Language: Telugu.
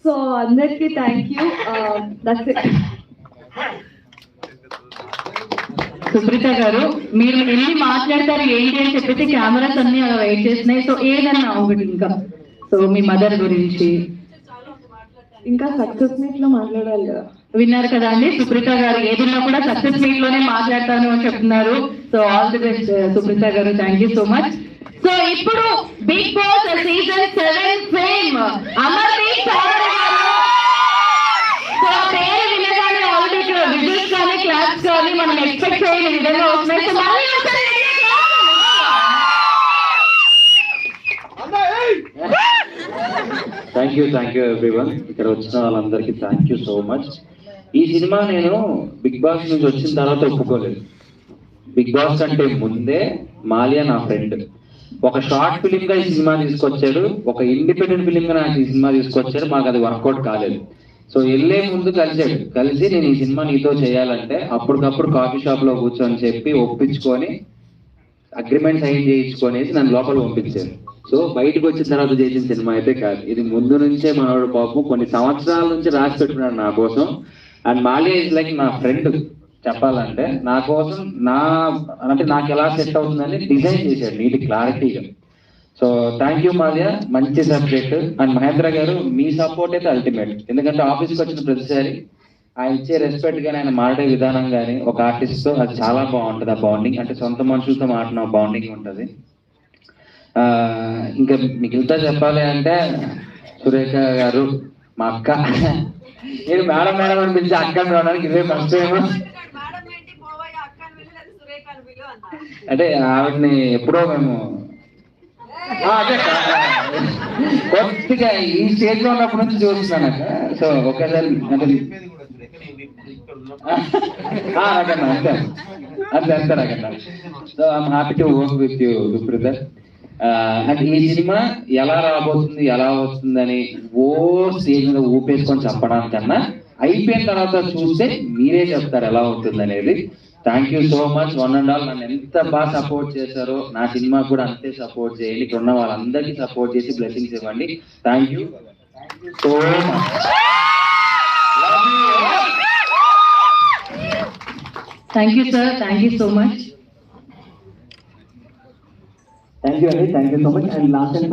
సో అందరికి thank you. That's it. Supreetha గారు, మీరు వెళ్ళి మాట్లాడతారు ఏంటి అని చెప్పేసి కెమెరాస్ అన్ని అలా వెయిట్ చేస్తున్నాయి. సో ఏదన్నా ఒకటి ఇంకా, సో మీ మదర్ గురించి ఇంకా సక్సెస్ మీట్ లో మాట్లాడాలి కదా. విన్నారు కదా అండి, సుప్రీత గారు ఏదైనా కూడా సక్సెస్ మీట్ లోనే మాట్లాడతాను అని చెప్తున్నారు. So all the best Supreetha గారు, thank you so much. So ఇప్పుడు big boss season 7 fame Amardeep Chowdary గారు. సో పేరు వినగానే ఆల్రెడీ ఇక్కడ విజువల్స్ కానీ క్లాప్స్ కానీ మనం ఎక్స్పెక్ట్ చేయని విధంగా వస్తున్నాయి. సో మళ్ళీ ఒకసారి థ్యాంక్ యూ ఎవ్రీవన్. ఇక్కడ వచ్చిన వాళ్ళందరికీ థ్యాంక్ యూ సో మచ్. ఈ సినిమా నేను బిగ్ బాస్ నుంచి వచ్చిన తర్వాత ఒప్పుకోలేదు. బిగ్ బాస్ కంటే ముందే మాలియా నా ఫ్రెండ్. ఒక షార్ట్ ఫిలిం గా ఈ సినిమా తీసుకొచ్చాడు, ఒక ఇండిపెండెంట్ ఫిలిం గా నాకు ఈ సినిమా తీసుకొచ్చాడు. మాకు అది వర్కౌట్ కాలేదు. సో వెళ్ళే ముందు కలిసి నేను ఈ సినిమా నీతో చేయాలంటే అప్పటికప్పుడు కాఫీ షాప్ లో కూర్చొని చెప్పి ఒప్పించుకొని అగ్రిమెంట్ సైన్ చేయించుకొనేసి నన్ను లోపల పంపించాను. సో బయటకు వచ్చిన తర్వాత చేసిన సినిమా అయితే కాదు, ఇది ముందు నుంచే మనోడు పాపం కొన్ని సంవత్సరాల నుంచి రాసి పెట్టుకున్నాడు నా కోసం. అండ్ మాలియా ఇస్ లైక్ నా ఫ్రెండ్. చెప్పాలంటే నా కోసం అంటే నాకు ఎలా సెట్ అవుతుందని డిజైన్ చేశాడు నీటి క్లారిటీగా. సో థ్యాంక్ యూ మాలియా, మంచి సబ్జెక్ట్. అండ్ మహేంద్ర గారు, మీ సపోర్ట్ అయితే అల్టిమేట్. ఎందుకంటే ఆఫీస్కి వచ్చిన ప్రతిసారి ఆయన ఇచ్చే రెస్పెక్ట్ కానీ ఆయన మాట్లాడే విధానం కానీ ఒక ఆర్టిస్ట్ తో అది చాలా బాగుంటుంది. ఆ బాండింగ్ అంటే సొంత మనుషులతో మాట్లాడిన బాండింగ్ ఉంటుంది. ఇంకా మిగిలితే చెప్పాలి అంటే సురేఖ గారు మా అక్క. నేను మేడం మేడం అని పిలిచి అక్క రావడానికి ఇదే ఫస్ట్ టైం. అంటే ఆవిడని ఎప్పుడో మేము అదే కొద్దిగా ఈ స్టేజ్ లో ఉన్నప్పటి నుంచి చూస్తున్నాను అక్క. సో ఒకసారి అంటే అంతే నాకన్నా. So I'm happy to work with you Supreetha. And ఈ సినిమా ఎలా రాబోతుంది ఎలా వస్తుందని స్టేజ్ మీద ఊపేసుకొని చెప్పడానికన్నా అయిపోయిన తర్వాత చూస్తే మీరే చెప్తారు ఎలా ఉంటుంది అనేది. Thank you so much one and all. నన్ను ఎంత బాగా సపోర్ట్ చేశారో నా సినిమా కూడా అంతే సపోర్ట్ చేయండి. ఇక్కడ ఉన్న వాళ్ళందరికీ సపోర్ట్ చేసి బ్లెస్సింగ్స్ ఇవ్వండి. Thank you so much. Thank you sir, thank you so much. Thank you అండి, thank you so much. And last